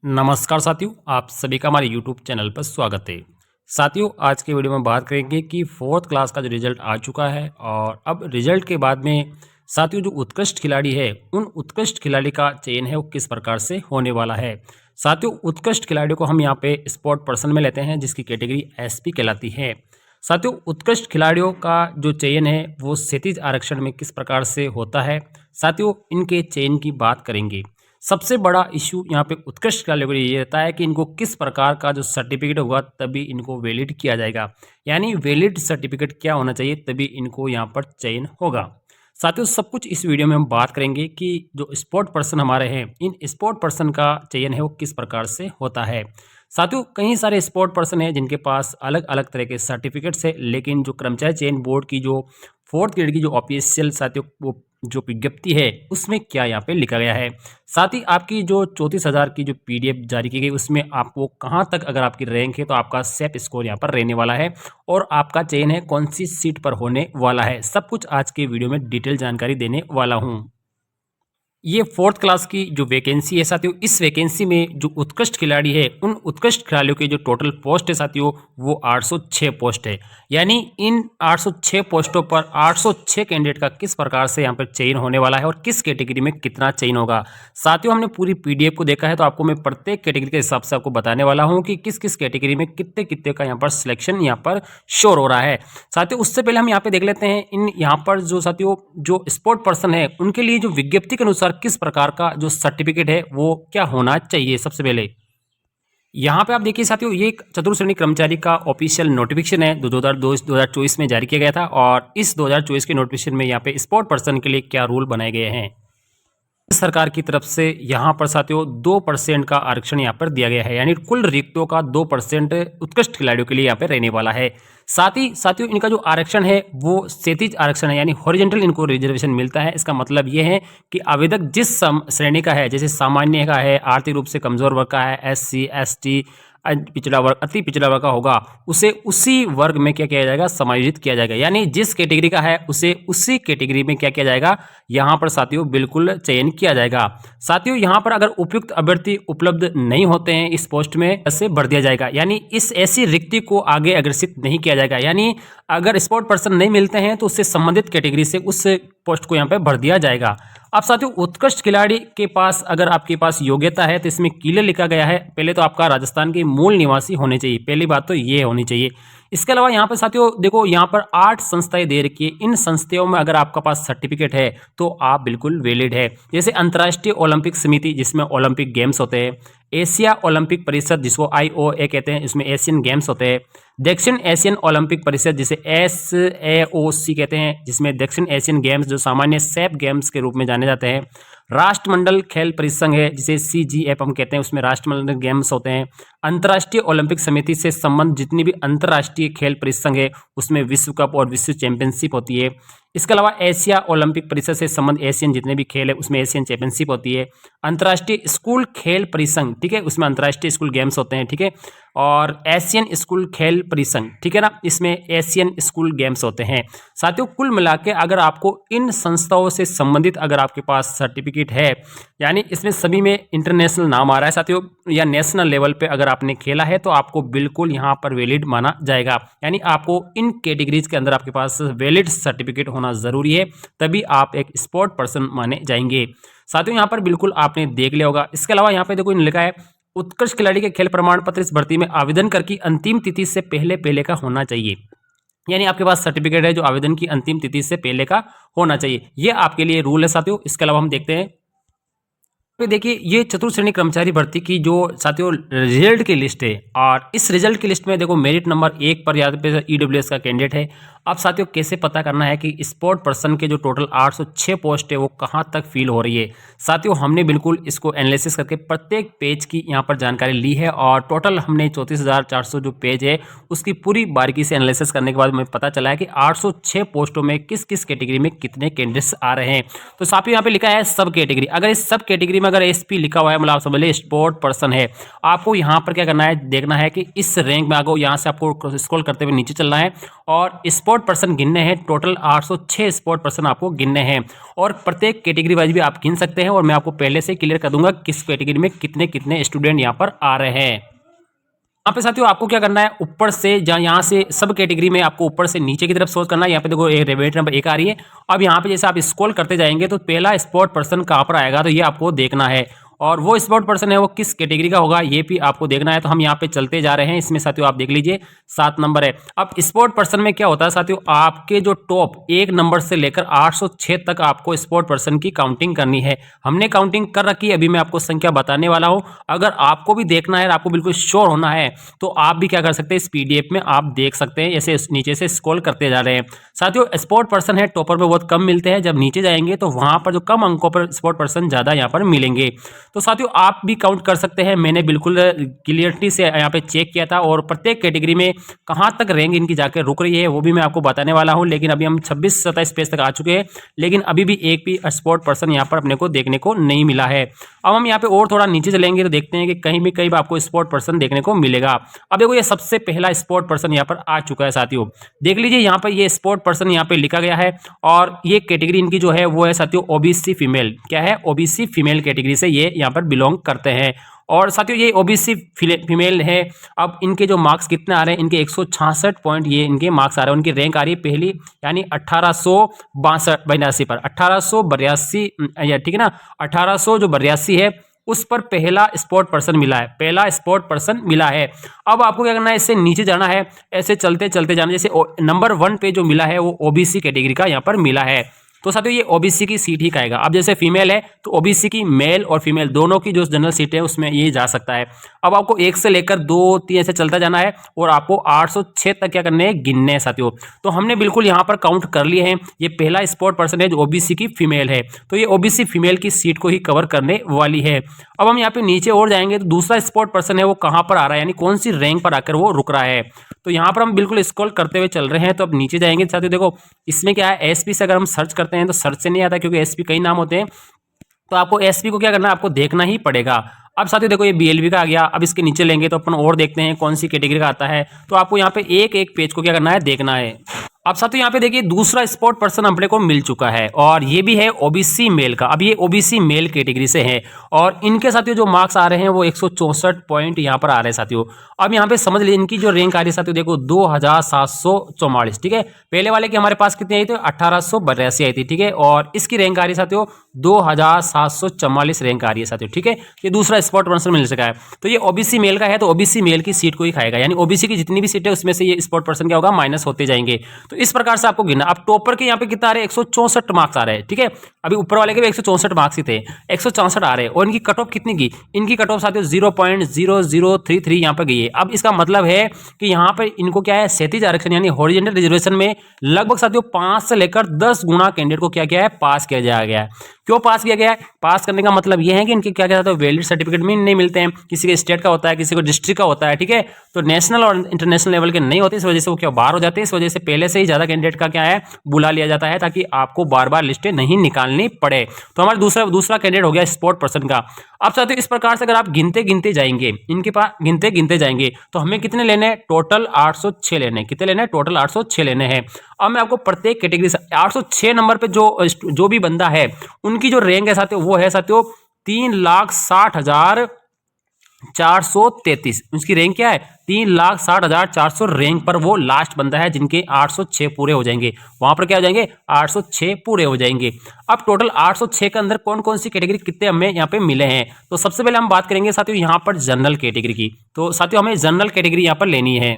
नमस्कार साथियों, आप सभी का हमारे यूट्यूब चैनल पर स्वागत है। साथियों, आज के वीडियो में बात करेंगे कि फोर्थ क्लास का जो रिजल्ट आ चुका है और अब रिजल्ट के बाद में साथियों जो उत्कृष्ट खिलाड़ी है उन उत्कृष्ट खिलाड़ी का चयन है वो किस प्रकार से होने वाला है। साथियों, उत्कृष्ट खिलाड़ियों को हम यहाँ पे स्पोर्ट पर्सन में लेते हैं जिसकी कैटेगरी एसपी कहलाती है। साथियों, उत्कृष्ट खिलाड़ियों का जो चयन है वो क्षैतिज आरक्षण में किस प्रकार से होता है, साथियों इनके चयन की बात करेंगे। सबसे बड़ा इश्यू यहाँ पे उत्कृष्ट खिलाड़ियों के लिए ये रहता है कि इनको किस प्रकार का जो सर्टिफिकेट होगा तभी इनको वैलिड किया जाएगा, यानी वैलिड सर्टिफिकेट क्या होना चाहिए तभी इनको यहाँ पर चयन होगा। साथियों, सब कुछ इस वीडियो में हम बात करेंगे कि जो स्पोर्ट पर्सन हमारे हैं इन स्पोर्ट पर्सन का चयन है वो किस प्रकार से होता है। साथियों, कई सारे स्पोर्ट पर्सन हैं जिनके पास अलग अलग तरह के सर्टिफिकेट्स है, लेकिन जो कर्मचारी चयन बोर्ड की जो फोर्थ ग्रेड की जो ऑफिशियल साथियों वो जो विज्ञप्ति है उसमें क्या यहाँ पे लिखा गया है। साथ ही आपकी जो 34,000 की जो पीडीएफ जारी की गई उसमें आपको कहाँ तक अगर आपकी रैंक है तो आपका सेफ स्कोर यहाँ पर रहने वाला है और आपका चयन है कौन सी सीट पर होने वाला है, सब कुछ आज के वीडियो में डिटेल जानकारी देने वाला हूँ। ये फोर्थ क्लास की जो वैकेंसी है साथियों, इस वैकेंसी में जो उत्कृष्ट खिलाड़ी है उन उत्कृष्ट खिलाड़ियों के जो टोटल पोस्ट है साथियों वो 806 पोस्ट है। यानी इन 806 पोस्टों पर 806 कैंडिडेट का किस प्रकार से यहाँ पर चयन होने वाला है और किस कैटेगरी में कितना चयन होगा। साथियों, हमने पूरी पीडीएफ को देखा है तो आपको मैं प्रत्येक कैटेगरी के हिसाब से आपको बताने वाला हूँ कि किस किस कैटेगरी में कितने कितने का यहाँ पर सिलेक्शन यहाँ पर श्योर हो रहा है। साथियों, उससे पहले हम यहाँ पे देख लेते हैं इन यहाँ पर जो साथियों जो स्पोर्ट पर्सन है उनके लिए जो विज्ञप्ति के अनुसार किस प्रकार का जो सर्टिफिकेट है वो क्या होना चाहिए। सबसे पहले यहाँ पे आप देखिए साथियों, ये एक चतुर्थ श्रेणी कर्मचारी का ऑफिशियल नोटिफिकेशन है 2024 में जारी किया गया था और इस 2024 के नोटिफिकेशन में यहाँ पे स्पोर्ट पर्सन के लिए क्या रूल बनाए गए हैं। सरकार की तरफ से यहाँ पर साथियों 2% का आरक्षण यहाँ पर दिया गया है, यानी कुल रिक्तों का 2% उत्कृष्ट खिलाड़ियों के लिए यहाँ पे रहने वाला है। साथ ही साथियों इनका जो आरक्षण है वो क्षैतिज आरक्षण है, यानी हॉरिजॉन्टल इनको रिजर्वेशन मिलता है। इसका मतलब ये है कि आवेदक जिस श्रेणी का है, जैसे सामान्य का है, आर्थिक रूप से कमजोर वर्ग का है, SC ST पिछड़ा वर्ग, अति पिछड़ा वर्ग का होगा, उसे उसी वर्ग में क्या किया जाएगा, समायोजित किया जाएगा। यानी जिस कैटेगरी का है उसे उसी कैटेगरी में क्या किया जाएगा, यहाँ पर साथियों बिल्कुल चयन किया जाएगा। साथियों, यहाँ पर अगर उपयुक्त अभ्यर्थी उपलब्ध नहीं होते हैं इस पोस्ट में ऐसे भर दिया जाएगा, यानी इस ऐसी रिक्ति को आगे अग्रसित नहीं किया जाएगा। यानी अगर स्पोर्ट पर्सन नहीं मिलते हैं तो उससे संबंधित कैटेगरी से उस पोस्ट को यहाँ पे भर दिया जाएगा। अब साथियों, उत्कृष्ट खिलाड़ी के पास अगर आपके पास योग्यता है तो इसमें क्लियर लिखा गया है, पहले तो आपका राजस्थान के मूल निवासी होने चाहिए, पहली बात तो ये होनी चाहिए। इसके अलावा यहाँ पर साथियों देखो, यहाँ पर 8 संस्थाएं दे रखी है, इन संस्थाओं में अगर आपका पास सर्टिफिकेट है तो आप बिल्कुल वैलिड है। जैसे अंतर्राष्ट्रीय ओलंपिक समिति जिसमें ओलंपिक गेम्स होते हैं, एशिया ओलंपिक परिषद जिसको IOA कहते हैं, इसमें एशियन गेम्स होते हैं, दक्षिण एशियन ओलंपिक परिषद जिसे SAOC कहते हैं जिसमें दक्षिण एशियन गेम्स जो सामान्य सैफ गेम्स के रूप में जाने जाते हैं, राष्ट्रमंडल खेल परिसंघ है जिसे CGF हम कहते हैं, उसमें राष्ट्रमंडल गेम्स होते हैं, अंतर्राष्ट्रीय ओलंपिक समिति से संबंध जितनी भी अंतर्राष्ट्रीय खेल परिसंघ है उसमें विश्व कप और विश्व चैंपियनशिप होती है। इसके अलावा एशिया ओलंपिक परिषद से संबंध एशियन जितने भी खेल है उसमें एशियन चैंपियनशिप होती है। अंतर्राष्ट्रीय स्कूल खेल परिसंघ, ठीक है, उसमें अंतर्राष्ट्रीय स्कूल गेम्स होते हैं, ठीक है, और एशियन स्कूल खेल परिसंघ, ठीक है ना, इसमें एशियन स्कूल गेम्स होते हैं। साथियों, कुल मिला के अगर आपको इन संस्थाओं से संबंधित अगर आपके पास सर्टिफिकेट है, यानी इसमें सभी में इंटरनेशनल नाम आ रहा है साथियों, या नेशनल लेवल पे अगर आपने खेला है तो आपको बिल्कुल यहाँ पर वैलिड माना जाएगा। यानी आपको इन कैटेगरीज के अंदर आपके पास वैलिड सर्टिफिकेट होना जरूरी है, तभी आप एक स्पोर्ट पर्सन माने जाएंगे। साथियों, यहाँ पर बिल्कुल आपने देख लिया होगा। इसके अलावा यहाँ पे देखो लिखा है उत्कृष्ट खिलाड़ी के खेल प्रमाण पत्र इस भर्ती में आवेदन कर की अंतिम तिथि से पहले पहले का होना चाहिए। यानी आपके पास सर्टिफिकेट है जो आवेदन की अंतिम तिथि से पहले का होना चाहिए, ये आपके लिए रूल है साथियों। इसके अलावा हम देखते हैं, देखिए ये चतुर्थ श्रेणी कर्मचारी भर्ती की जो साथियों रिजल्ट की लिस्ट है और इस रिजल्ट की लिस्ट में देखो मेरिट नंबर 1 पर यहाँ पे EWS का कैंडिडेट है। अब साथियों कैसे पता करना है कि स्पोर्ट पर्सन के जो टोटल 806 पोस्ट है वो कहाँ तक फिल हो रही है। साथियों, हमने बिल्कुल इसको एनालिसिस करके प्रत्येक पेज की यहाँ पर जानकारी ली है और टोटल हमने 34,400 जो पेज है उसकी पूरी बारीकी से एनालिसिस करने के बाद हमें पता चला है कि 806 पोस्टों में किस किस कैटेगरी में कितने कैंडिडेट्स आ रहे हैं। तो साथियों यहाँ पे लिखा है सब कैटेगरी, अगर इस सब कैटेगरी में में अगर एसपी लिखा हुआ है, मतलब आप समझ लीजिए स्पोर्ट पर्सन है, आपको यहाँ पर क्या करना है, देखना है कि इस रैंक में आगे यहाँ से आपको स्क्रॉल करते हुए नीचे चलना है और स्पोर्ट पर्सन गिनने हैं। टोटल 806 स्पोर्ट पर्सन आपको गिनने हैं और प्रत्येक कैटेगरी वाइज भी आप गिन सकते हैं और मैं आपको पहले से क्लियर कर दूंगा किस कैटेगरी में कितने कितने स्टूडेंट यहाँ पर आ रहे हैं। यहाँ पे साथियों आपको क्या करना है, ऊपर से जहाँ यहाँ से सब कैटेगरी में आपको ऊपर से नीचे की तरफ सोच करना है। यहाँ पे देखो रेट नंबर 1 आ रही है। अब यहाँ पे जैसे आप स्क्रॉल करते जाएंगे तो पहला स्पोर्ट पर्सन कहाँ पर आएगा, तो ये आपको देखना है और वो स्पोर्ट पर्सन है वो किस कैटेगरी का होगा ये भी आपको देखना है। तो हम यहाँ पे चलते जा रहे हैं। इसमें साथियों आप देख लीजिए 7 नंबर है। अब स्पोर्ट पर्सन में क्या होता है साथियों, आपके जो टॉप 1 नंबर से लेकर 806 तक आपको स्पोर्ट पर्सन की काउंटिंग करनी है। हमने काउंटिंग कर रखी है, अभी मैं आपको संख्या बताने वाला हूँ। अगर आपको भी देखना है, आपको बिल्कुल श्योर होना है तो आप भी क्या कर सकते हैं, इस पीडीएफ में आप देख सकते हैं। ऐसे नीचे से स्क्रॉल करते जा रहे हैं। साथियों स्पोर्ट पर्सन है टॉपर पे बहुत कम मिलते हैं, जब नीचे जाएंगे तो वहां पर जो कम अंकों पर स्पोर्ट पर्सन ज्यादा यहाँ पर मिलेंगे। तो साथियों आप भी काउंट कर सकते हैं। मैंने बिल्कुल क्लियरिटी से यहाँ पे चेक किया था और प्रत्येक कैटेगरी में कहाँ तक रैंक इनकी जाकर रुक रही है वो भी मैं आपको बताने वाला हूँ। लेकिन अभी हम 26-27 पेज तक आ चुके हैं, लेकिन अभी भी एक भी स्पोर्ट पर्सन यहाँ पर अपने को देखने को नहीं मिला है। अब हम यहाँ पे और थोड़ा नीचे चलेंगे तो देखते हैं कि कहीं भी कहीं आपको स्पोर्ट पर्सन देखने को मिलेगा। अब देखो ये सबसे पहला स्पोर्ट पर्सन यहाँ पर आ चुका है साथियों, देख लीजिए यहाँ पर ये स्पोर्ट पर्सन यहाँ पे लिखा गया है और ये कैटेगरी इनकी जो है वो है साथियों ओबीसी फीमेल। क्या है, ओबीसी फीमेल कैटेगरी से ये यहाँ पर बिलोंग करते हैं और साथियों ये ओबीसी फीमेल है। अब इनके जो मार्क्स कितने आ रहे हैं, इनके 166 पॉइंट ये इनके मार्क्स आ रहे हैं। उनकी रैंक आ रही है पहली, यानी 1882 पर 1882, ठीक है ना, 1800 जो 82 है उस पर पहला स्पोर्ट पर्सन मिला है, पहला स्पोर्ट पर्सन मिला है। अब आपको क्या करना है, इससे नीचे जाना है, ऐसे चलते चलते जाना। जैसे नंबर 1 पे जो मिला है वो ओबीसी कैटेगरी का यहाँ पर मिला है, तो साथियों ये ओबीसी की सीट ही खाएगा। अब जैसे फीमेल है तो ओबीसी की मेल और फीमेल दोनों की जो जनरल सीट है उसमें ये जा सकता है। अब आपको 1 से लेकर 2, 3 ऐसे चलता जाना है और आपको 806 तक क्या करने हैं, गिनने हैं साथियों। तो हमने बिल्कुल यहाँ पर काउंट कर लिए हैं। ये पहला स्पोर्ट पर्सन है जो ओबीसी की फीमेल है, तो ये ओबीसी फीमेल की सीट को ही कवर करने वाली है। अब हम यहाँ पे नीचे और जाएंगे तो दूसरा स्पोर्ट पर्सन है वो कहाँ पर आ रहा है, यानी कौन सी रैंक पर आकर वो रुक रहा है। तो यहाँ पर हम बिल्कुल स्क्रॉल करते हुए चल रहे हैं। तो अब नीचे जाएंगे साथियों, देखो इसमें क्या है, एसपी से अगर हम सर्च करते हैं तो सर्च से नहीं आता क्योंकि एसपी कई नाम होते हैं। तो आपको एसपी को क्या करना है, आपको देखना ही पड़ेगा। अब साथियों देखो ये बीएलबी का आ गया। अब इसके नीचे लेंगे तो अपन और देखते हैं कौन सी कैटेगरी का आता है। तो आपको यहाँ पे एक एक पेज को क्या करना है, देखना है। अब साथियों यहाँ पे देखिए दूसरा स्पोर्ट पर्सन अपने को मिल चुका है और ये भी है ओबीसी मेल का। अब ये ओबीसी मेल कैटेगरी से है और इनके साथियों जो मार्क्स आ रहे हैं वो 164 पॉइंट यहाँ पर आ रहे हैं साथियों। अब यहाँ पे समझ लीजिए इनकी जो रैंक आ रही है साथियों, देखो 2744, ठीक है। पहले वाले की हमारे पास कितनी आई थी, 1882 आई थी, ठीक है। और इसकी रैंक आ रही है साथियों 2744 रैंक आ रही है साथियों, ठीक है। ये दूसरा स्पोर्ट पर्सन मिल सका है। तो ये ओबीसी मेल का है तो ओबीसी मेल की सीट को ही खाएगा, यानी ओबीसी की जितनी भी सीट है उसमें से ये स्पोर्ट पर्सन क्या होगा, माइनस होते जाएंगे। तो इस प्रकार से आपको गिनना। अब टॉपर के यहाँ पे कितना आ रहे हैं, 164 मार्क्स आ रहे हैं, ठीक है। अभी ऊपर वाले के भी 164 मार्क्स ही थे, 164 आ रहे हैं। और इनकी कट ऑफ कितनी की, इनकी कट ऑफ साथियों 0.0033 यहाँ पर गई है। अब इसका मतलब है कि यहाँ पर इनको क्या है, क्षैतिज आरक्षण यानी हॉरिजॉन्टल रिजर्वेशन में लगभग साथियों 5 से लेकर 10 गुना कैंडिडेट को क्या किया है, पास किया जाया गया है। क्यों पास किया गया है, पास करने का मतलब यह है कि इनके क्या कहते हैं, वैलिड सर्टिफिकेट में नहीं मिलते हैं। किसी के स्टेट का होता है, किसी को डिस्ट्रिक्ट का होता है, ठीक है। तो नेशनल और इंटरनेशनल लेवल के नहीं होते, इस वजह से वो क्या बाहर हो जाते हैं। इस वजह से पहले से ही ज्यादा कैंडिडेट का क्या है, बुला लिया जाता है ताकि आपको बार बार लिस्टें नहीं निकालनी पड़े। तो हमारा दूसरा कैंडिडेट हो गया स्पोर्ट पर्सन का। अब साथियों इस प्रकार से अगर आप गिनते गिनते जाएंगे, इनके पास गिनते गिनते जाएंगे तो हमें कितने लेने हैं, टोटल 806 लेने हैं। कितने लेने हैं, टोटल 806 लेने हैं। अब मैं आपको प्रत्येक कैटेगरी से 806 नंबर पे जो भी बंदा है उनकी जो रैंक है साथियों वो है साथियों 3,60,433। उसकी रैंक क्या है, 3,60,400 रैंक पर वो लास्ट बंदा है जिनके 806 पूरे हो जाएंगे। वहां पर क्या हो जाएंगे, 806 पूरे हो जाएंगे। अब टोटल 806 के अंदर कौन कौन सी कैटेगरी कितने हमें यहाँ पे मिले हैं, तो सबसे पहले हम बात करेंगे साथियों यहाँ पर जनरल कैटेगरी की। तो साथियों हमें जनरल कैटेगरी यहाँ पर लेनी है।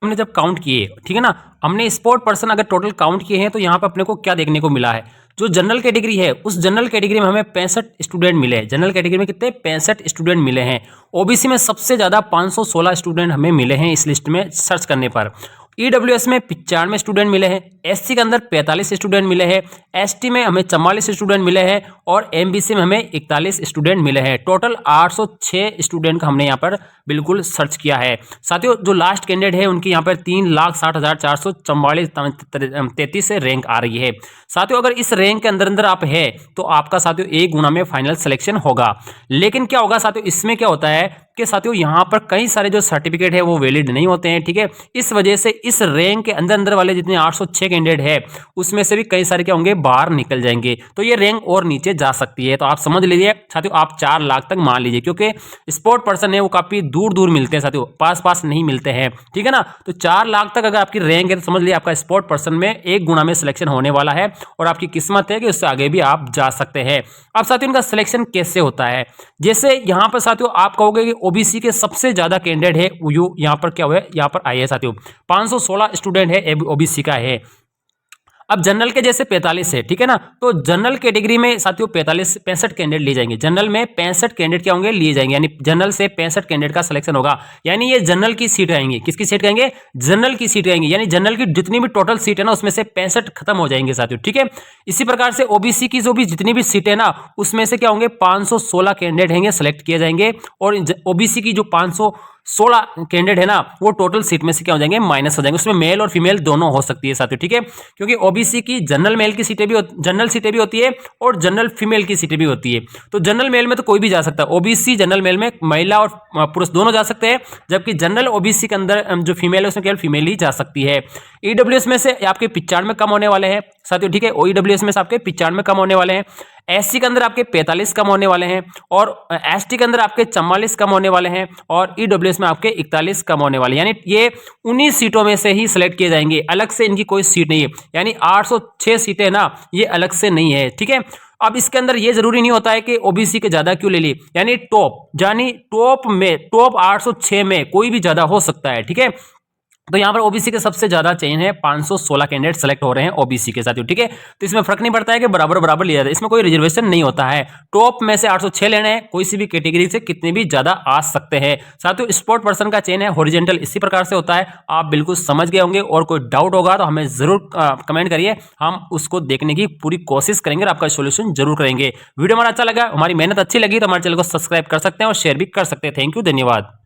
हमने जब काउंट किए, ठीक है ना, हमने स्पोर्ट पर्सन अगर टोटल काउंट किए हैं तो यहाँ पे अपने को क्या देखने को मिला है, जो जनरल कैटेगरी है उस जनरल कैटेगरी में हमें 65 स्टूडेंट मिले हैं। जनरल कैटेगरी में कितने, 65 स्टूडेंट मिले हैं। ओबीसी में सबसे ज्यादा 516 स्टूडेंट हमें मिले हैं इस लिस्ट में सर्च करने पर। ईडब्ल्यूएस में 95 स्टूडेंट मिले हैं, एससी के अंदर 45 स्टूडेंट मिले हैं, एसटी में हमें 44 स्टूडेंट मिले हैं और एमबीसी में हमें 41 स्टूडेंट मिले हैं। टोटल 806 स्टूडेंट का हमने यहाँ पर बिल्कुल सर्च किया है। साथियों जो लास्ट कैंडिडेट है उनकी यहाँ पर 3,60,444 से रैंक आ रही है। साथियों अगर इस रैंक के अंदर आप है तो आपका साथियों 1 गुना में फाइनल सिलेक्शन होगा। लेकिन क्या होगा साथियों, इसमें क्या होता है कि साथियों यहाँ पर कई सारे जो सर्टिफिकेट है वो वैलिड नहीं होते हैं, ठीक है। इस वजह से इस रैंक के अंदर वाले जितने 806 कैंडिडेट है उसमें से भी कई सारे क्या होंगे, बाहर निकल जाएंगे, तो ये रैंक और नीचे जा सकती है। तो आप समझ लीजिए साथियों, आप 4 लाख तक मान लीजिए, क्योंकि स्पोर्ट पर्सन है वो काफी दूर दूर मिलते हैं साथियों, पास पास नहीं मिलते हैं, ठीक है ना। तो 4 लाख तक अगर आपकी रैंक है तो समझ लीजिए आपका स्पोर्ट पर्सन में 1 गुना में सिलेक्शन होने वाला है और आपकी किस्मत है कि उससे आगे भी आप जा सकते हैं। अब साथियों इनका सिलेक्शन कैसे होता है, जैसे यहाँ पर साथियों आप कहोगे कि ओबीसी के सबसे ज्यादा कैंडिडेट है, यहाँ पर क्या हुआ है, यहाँ पर आए हैं साथियों 516 स्टूडेंट है ओबीसी का है। अब जनरल के जैसे 45 है, ठीक है ना। तो जनरल कैटेगरी में साथियों 65 कैंडिडेट लिए जाएंगे, जनरल में 65 कैंडिडेट क्या होंगे, लिए जाएंगे, यानी जनरल से 65 कैंडिडेट का सिलेक्शन होगा। यानी ये जनरल की सीट आएंगी, किसकी सीट आएंगे, जनरल की सीट आएंगी, यानी जनरल की जितनी भी टोटल सीट है ना उसमें से 65 खत्म हो जाएंगे साथियों, ठीक है। इसी प्रकार से ओबीसी की जो भी जितनी भी सीट है ना उसमें से क्या होंगे, 516 कैंडिडेट होंगे, सेलेक्ट किए जाएंगे और ओबीसी की जो 516 कैंडिडेट है ना वो टोटल सीट में से क्या हो जाएंगे, माइनस हो जाएंगे। उसमें मेल और फीमेल दोनों हो सकती है साथियों, ठीक है, क्योंकि ओबीसी की जनरल मेल की सीटें भी जनरल सीटें भी होती है और जनरल फीमेल की सीटें भी होती है। तो जनरल मेल में तो कोई भी जा सकता है, ओबीसी जनरल मेल में महिला और पुरुष दोनों जा सकते हैं, जबकि जनरल ओबीसी के अंदर जो फीमेल है उसमें केवल फीमेल ही जा सकती है। ईडब्ल्यूएस में से आपके 95 कम होने वाले हैं साथियों, ठीक है, ईडब्ल्यूएस में से आपके 95 कम होने वाले हैं, एससी के अंदर आपके 45 कम होने वाले हैं और एसटी के अंदर आपके 44 कम होने वाले हैं और ईडब्ल्यूएस में आपके 41 कम होने वाले हैं। यानी ये 19 सीटों में से ही सिलेक्ट किए जाएंगे, अलग से इनकी कोई सीट नहीं है, यानी 806 सीटें ना ये अलग से नहीं है, ठीक है। अब इसके अंदर ये जरूरी नहीं होता है कि ओबीसी के ज्यादा क्यों ले ली, यानी टॉप में टॉप 806 में कोई भी ज्यादा हो सकता है, ठीक है। तो यहाँ पर ओबीसी के सबसे ज्यादा चयन है, 516 कैंडिडेट सेलेक्ट हो रहे हैं ओबीसी के साथियों, ठीक है। तो इसमें फर्क नहीं पड़ता है कि बराबर बराबर लिया जाता है, इसमें कोई रिजर्वेशन नहीं होता है। टॉप में से 806 लेने हैं, कोई सी भी कैटेगरी से कितने भी ज्यादा आ सकते हैं साथियों। स्पोर्ट पर्सन का चयन है हॉरिजॉन्टल, इसी प्रकार से होता है, आप बिल्कुल समझ गए होंगे। और कोई डाउट होगा तो हमें जरूर कमेंट करिए, हम उसको देखने की पूरी कोशिश करेंगे और आपका सोल्यूशन जरूर करेंगे। वीडियो हमारा अच्छा लगा, हमारी मेहनत अच्छी लगी तो हमारे चैनल को सब्सक्राइब कर सकते हैं और शेयर भी कर सकते हैं। थैंक यू, धन्यवाद।